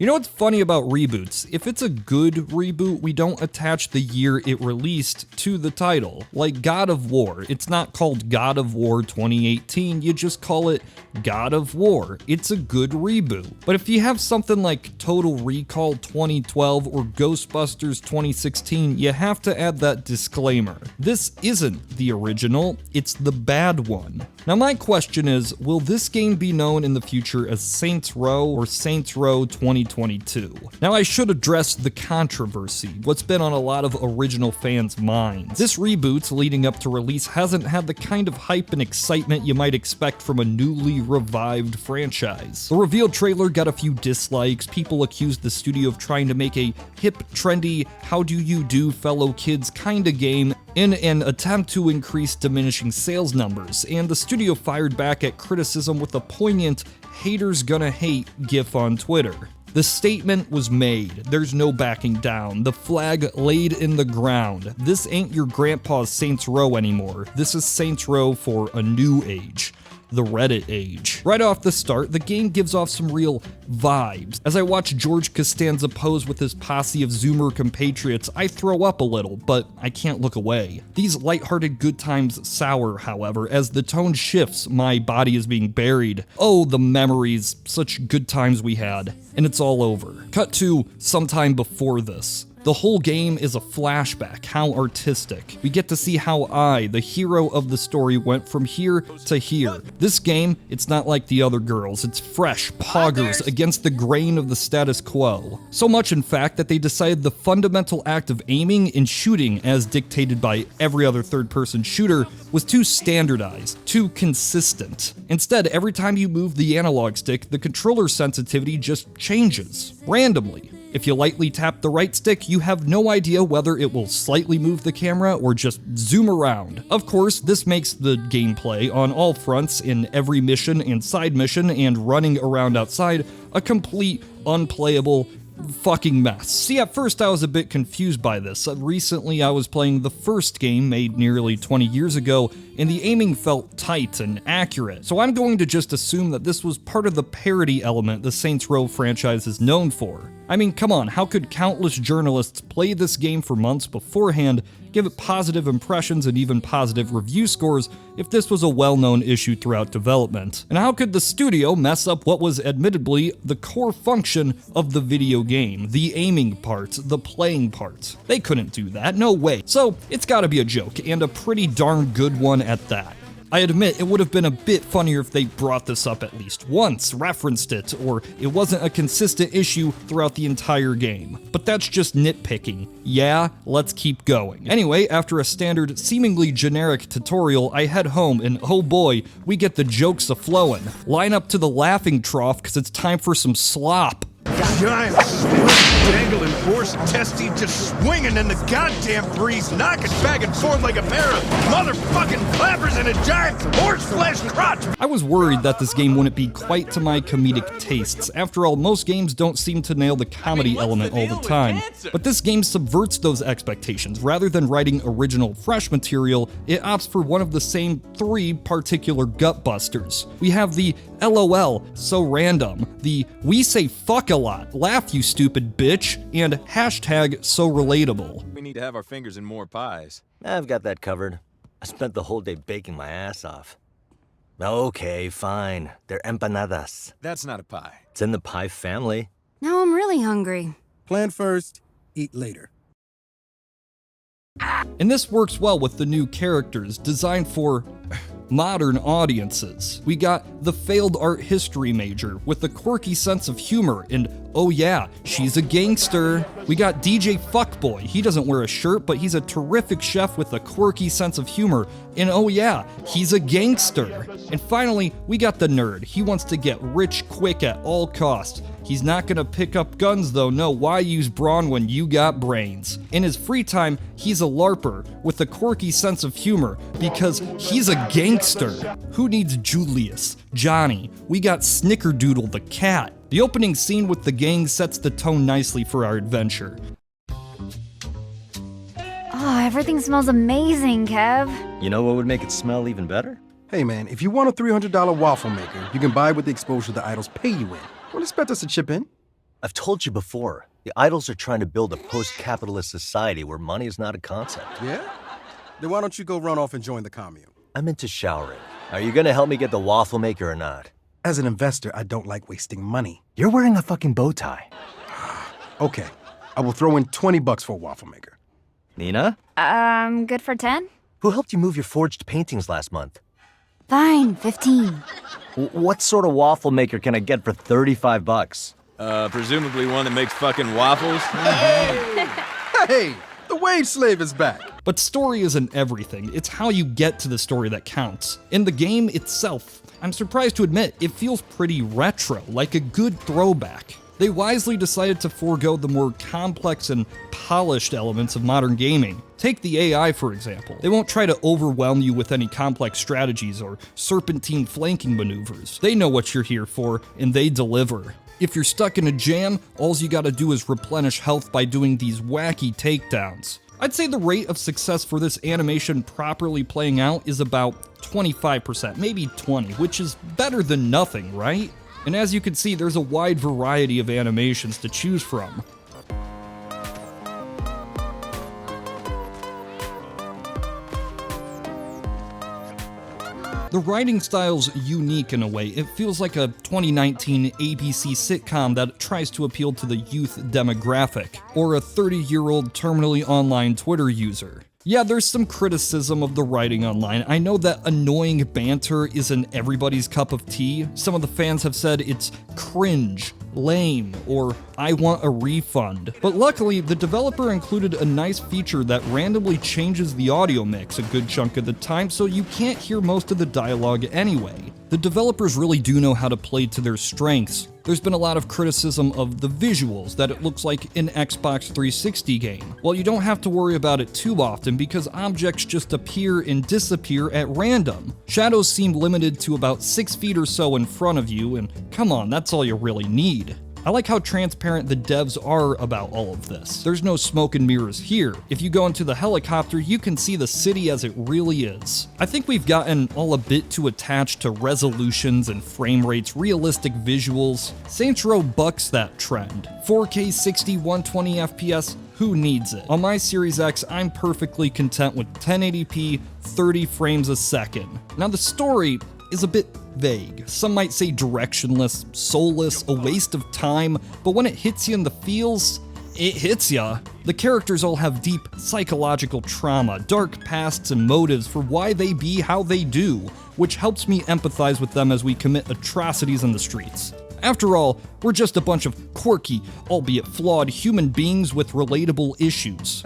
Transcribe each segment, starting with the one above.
You know what's funny about reboots? If it's a good reboot, we don't attach the year it released to the title. Like God of War, it's not called God of War 2018, you just call it God of War. It's a good reboot. But if you have something like Total Recall 2012 or Ghostbusters 2016, you have to add that disclaimer. This isn't the original, it's the bad one. Now my question is, will this game be known in the future as Saints Row or Saints Row 2022? Now I should address the controversy, what's been on a lot of original fans' minds. This reboot leading up to release hasn't had the kind of hype and excitement you might expect from a newly revived franchise. The reveal trailer got a few dislikes, people accused the studio of trying to make a hip, trendy, how do you do fellow kids kinda game in an attempt to increase diminishing sales numbers, and the studio fired back at criticism with a poignant haters gonna hate gif on Twitter. The statement was made, there's no backing down, the flag laid in the ground. This ain't your grandpa's Saints Row anymore, this is Saints Row for a new age. The Reddit age. Right off the start, the game gives off some real vibes. As I watch George Costanza pose with his posse of Zoomer compatriots, I throw up a little, but I can't look away. These lighthearted good times sour, however, as the tone shifts, my body is being buried. Oh, the memories, such good times we had. And it's all over. Cut to sometime before this. The whole game is a flashback, how artistic. We get to see how I, the hero of the story, went from here to here. This game, it's not like the other girls, it's fresh, poggers against the grain of the status quo. So much in fact that they decided the fundamental act of aiming and shooting, as dictated by every other third-person shooter, was too standardized, too consistent. Instead, every time you move the analog stick, the controller sensitivity just changes, randomly. If you lightly tap the right stick, you have no idea whether it will slightly move the camera or just zoom around. Of course, this makes the gameplay on all fronts in every mission and side mission and running around outside a complete, unplayable fucking mess. See, at first I was a bit confused by this. Recently I was playing the first game made nearly 20 years ago, and the aiming felt tight and accurate. So I'm going to just assume that this was part of the parody element the Saints Row franchise is known for. I mean, come on, how could countless journalists play this game for months beforehand, give it positive impressions and even positive review scores if this was a well-known issue throughout development? And how could the studio mess up what was admittedly the core function of the video game, the aiming part, the playing part? They couldn't do that, no way. So it's gotta be a joke, and a pretty darn good one at that. I admit it would have been a bit funnier if they brought this up at least once, referenced it, or it wasn't a consistent issue throughout the entire game. But that's just nitpicking. Yeah, let's keep going. Anyway, after a standard, seemingly generic tutorial, I head home and oh boy, we get the jokes a-flowin'. Line up to the laughing trough cause it's time for some slop. Giant dangling horse testy just swinging in the goddamn breeze, knocking back and forth like a pair of motherfucking clappers in a giant horse flesh crotch. I was worried that this game wouldn't be quite to my comedic tastes. After all, most games don't seem to nail the comedy element all the time. But this game subverts those expectations. Rather than writing original, fresh material, it opts for one of the same three particular gutbusters. We have the LOL, so random, the we say fuck a lot, laugh you stupid bitch, and hashtag so relatable. We need to have our fingers in more pies. I've got that covered. I spent the whole day baking my ass off. Okay, fine. They're empanadas. That's not a pie. It's in the pie family. Now I'm really hungry. Plan first, eat later. And this works well with the new characters, designed for modern audiences. We got the failed art history major with a quirky sense of humor and oh yeah, she's a gangster. We got DJ Fuckboy. He doesn't wear a shirt, but he's a terrific chef with a quirky sense of humor. And oh yeah, he's a gangster. And finally, we got the nerd. He wants to get rich quick at all costs. He's not gonna pick up guns though, no, why use brawn when you got brains? In his free time, he's a LARPer with a quirky sense of humor because he's a gangster. Who needs Julius, Johnny? We got Snickerdoodle the cat. The opening scene with the gang sets the tone nicely for our adventure. Oh, everything smells amazing, Kev. You know what would make it smell even better? Hey man, if you want a $300 waffle maker, you can buy it with the exposure the idols pay you in. Don't expect us to chip in. I've told you before, the idols are trying to build a post-capitalist society where money is not a concept. Yeah? Then why don't you go run off and join the commune? I'm into showering. Are you gonna help me get the waffle maker or not? As an investor, I don't like wasting money. You're wearing a fucking bow tie. Okay, I will throw in $20 for a waffle maker. Nina? Good for 10? Who helped you move your forged paintings last month? Fine, 15. What sort of waffle maker can I get for $35? Presumably one that makes fucking waffles. Hey, the wage slave is back. But story isn't everything, it's how you get to the story that counts. In the game itself, I'm surprised to admit, it feels pretty retro, like a good throwback. They wisely decided to forego the more complex and polished elements of modern gaming. Take the AI, for example. They won't try to overwhelm you with any complex strategies or serpentine flanking maneuvers. They know what you're here for, and they deliver. If you're stuck in a jam, all you gotta do is replenish health by doing these wacky takedowns. I'd say the rate of success for this animation properly playing out is about 25%, maybe 20, which is better than nothing, right? And as you can see, there's a wide variety of animations to choose from. The writing style's unique in a way. It feels like a 2019 ABC sitcom that tries to appeal to the youth demographic, or a 30-year-old terminally online Twitter user. Yeah, there's some criticism of the writing online. I know that annoying banter isn't everybody's cup of tea. Some of the fans have said it's cringe, lame, or I want a refund. But luckily, the developer included a nice feature that randomly changes the audio mix a good chunk of the time, so you can't hear most of the dialogue anyway. The developers really do know how to play to their strengths. There's been a lot of criticism of the visuals, that it looks like an Xbox 360 game. Well, you don't have to worry about it too often because objects just appear and disappear at random. Shadows seem limited to about 6 feet or so in front of you, and come on, that's all you really need. I like how transparent the devs are about all of this. There's no smoke and mirrors here. If you go into the helicopter, you can see the city as it really is. I think we've gotten all a bit too attached to resolutions and frame rates, realistic visuals. Saints Row bucks that trend. 4K 60, 120 FPS, who needs it? On my Series X, I'm perfectly content with 1080p, 30 frames a second. Now the story is a bit vague. Some might say directionless, soulless, a waste of time, but when it hits you in the feels, it hits ya. The characters all have deep psychological trauma, dark pasts and motives for why they be how they do, which helps me empathize with them as we commit atrocities in the streets. After all, we're just a bunch of quirky, albeit flawed human beings with relatable issues.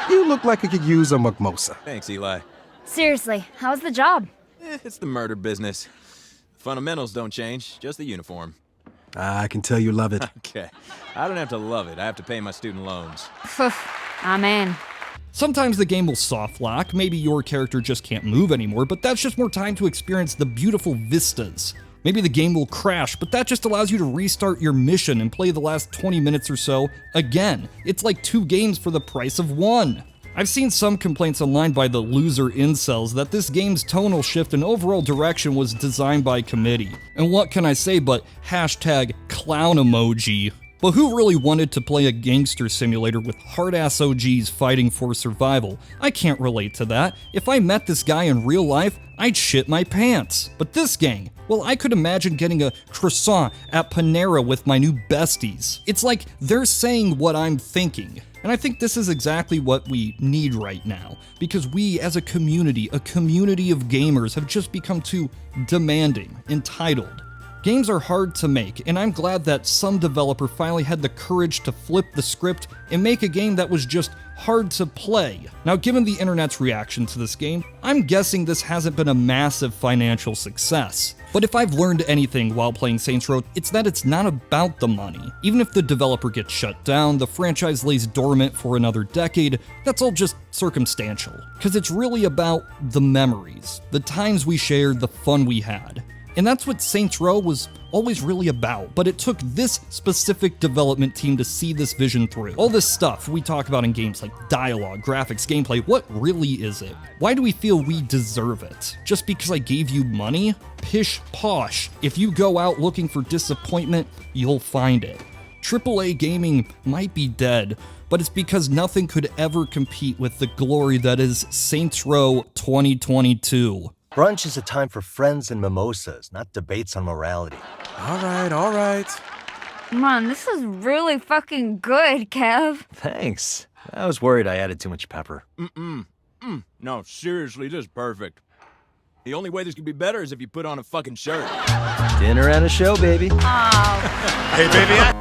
You look like you could use a mimosa. Thanks, Eli. Seriously, how's the job? It's the murder business. Fundamentals don't change, just the uniform. I can tell you love it. Okay. I don't have to love it. I have to pay my student loans. Amen. Sometimes the game will soft lock, maybe your character just can't move anymore, but that's just more time to experience the beautiful vistas. Maybe the game will crash, but that just allows you to restart your mission and play the last 20 minutes or so again. It's like 2 games for the price of 1. I've seen some complaints online by the loser incels that this game's tonal shift and overall direction was designed by committee. And what can I say but hashtag clown emoji. But who really wanted to play a gangster simulator with hard-ass OGs fighting for survival? I can't relate to that. If I met this guy in real life, I'd shit my pants. But this gang, well, I could imagine getting a croissant at Panera with my new besties. It's like they're saying what I'm thinking. And I think this is exactly what we need right now, because we as a community of gamers have just become too demanding, entitled. Games are hard to make, and I'm glad that some developer finally had the courage to flip the script and make a game that was just hard to play. Now, given the internet's reaction to this game, I'm guessing this hasn't been a massive financial success. But if I've learned anything while playing Saints Row, it's that it's not about the money. Even if the developer gets shut down, the franchise lays dormant for another decade, that's all just circumstantial. Because it's really about the memories, the times we shared, the fun we had. And that's what Saints Row was always really about, but it took this specific development team to see this vision through. All this stuff we talk about in games like dialogue, graphics, gameplay, what really is it? Why do we feel we deserve it? Just because I gave you money? Pish posh. If you go out looking for disappointment, you'll find it. AAA gaming might be dead, but it's because nothing could ever compete with the glory that is Saints Row 2022. Brunch is a time for friends and mimosas, not debates on morality. All right. Man, this is really fucking good, Kev. Thanks. I was worried I added too much pepper. No, seriously, this is perfect. The only way this could be better is if you put on a fucking shirt. Dinner and a show, baby. Oh. Hey, baby,